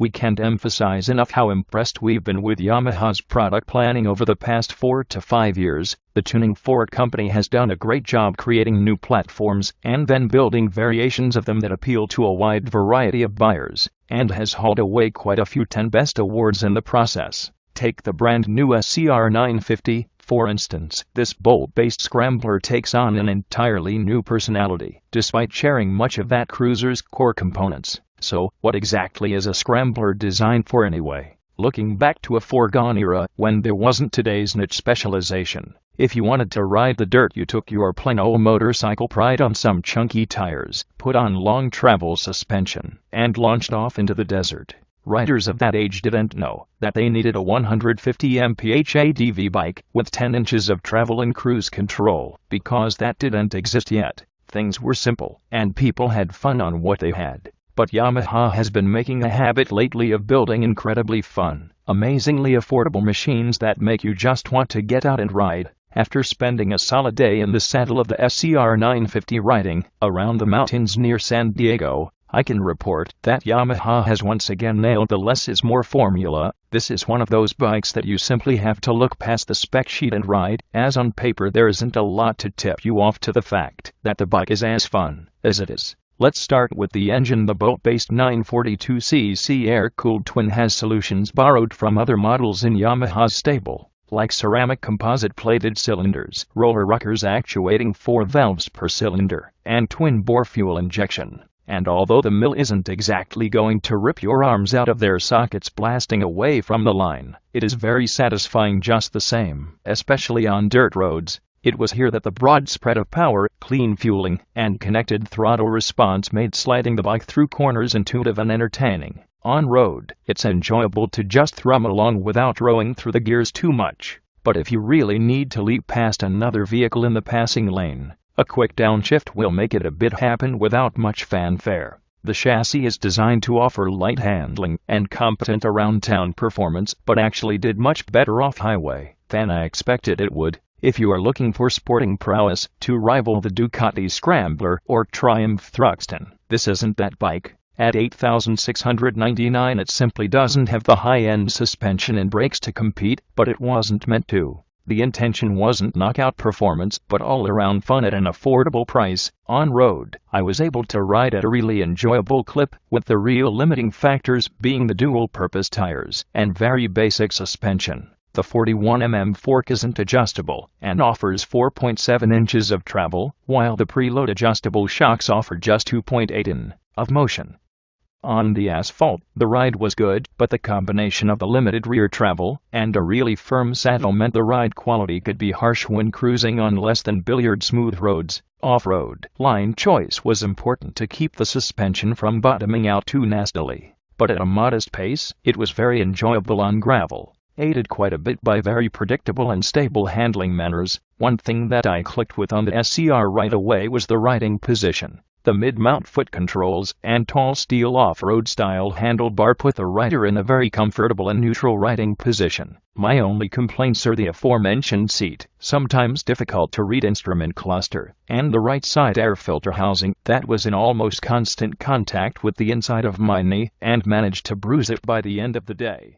We can't emphasize enough how impressed we've been with Yamaha's product planning over the past 4 to 5 years. The tuning fork company has done a great job creating new platforms and then building variations of them that appeal to a wide variety of buyers, and has hauled away quite a few 10 Best awards in the process. Take the brand new scr950, for instance. This bolt-based scrambler takes on an entirely new personality, despite sharing much of that cruiser's core components. So, what exactly is a scrambler designed for anyway? Looking back to a foregone era, when there wasn't today's niche specialization, if you wanted to ride the dirt, you took your plain old motorcycle pride on some chunky tires, put on long travel suspension, and launched off into the desert. Riders of that age didn't know that they needed a 150 mph ADV bike with 10 inches of travel and cruise control, because that didn't exist yet. Things were simple, and people had fun on what they had. But Yamaha has been making a habit lately of building incredibly fun, amazingly affordable machines that make you just want to get out and ride. After spending a solid day in the saddle of the scr950 riding around the mountains near San Diego, I can report that Yamaha has once again nailed the less is more formula. This is one of those bikes that you simply have to look past the spec sheet and ride, as on paper there isn't a lot to tip you off to the fact that the bike is as fun as it is. Let's start with the engine. The bolt-based 942cc air-cooled twin has solutions borrowed from other models in Yamaha's stable, like ceramic composite plated cylinders, roller rockers actuating 4 valves per cylinder, and twin-bore fuel injection. And although the mill isn't exactly going to rip your arms out of their sockets blasting away from the line, it is very satisfying just the same, especially on dirt roads. It was here that the broad spread of power, clean fueling, and connected throttle response made sliding the bike through corners intuitive and entertaining. On road, it's enjoyable to just thrum along without rowing through the gears too much. But if you really need to leap past another vehicle in the passing lane, a quick downshift will make it a bit happen without much fanfare. The chassis is designed to offer light handling and competent around-town performance, but actually did much better off-highway than I expected it would. If you are looking for sporting prowess to rival the Ducati Scrambler or Triumph Thruxton, this isn't that bike. At $8,699 it simply doesn't have the high-end suspension and brakes to compete, but it wasn't meant to. The intention wasn't knockout performance, but all-around fun at an affordable price. On road, I was able to ride at a really enjoyable clip, with the real limiting factors being the dual-purpose tires and very basic suspension. The 41mm fork isn't adjustable and offers 4.7 inches of travel, while the preload adjustable shocks offer just 2.8 in of motion. On the asphalt, the ride was good, but the combination of the limited rear travel and a really firm saddle meant the ride quality could be harsh when cruising on less than billiard-smooth roads. Off-road line choice was important to keep the suspension from bottoming out too nastily, but at a modest pace, it was very enjoyable on gravel, aided quite a bit by very predictable and stable handling manners. One thing that I clicked with on the SCR right away was the riding position. The mid-mount foot controls and tall steel off-road style handlebar put the rider in a very comfortable and neutral riding position. My only complaints are the aforementioned seat, sometimes difficult to read instrument cluster, and the right side air filter housing that was in almost constant contact with the inside of my knee and managed to bruise it by the end of the day.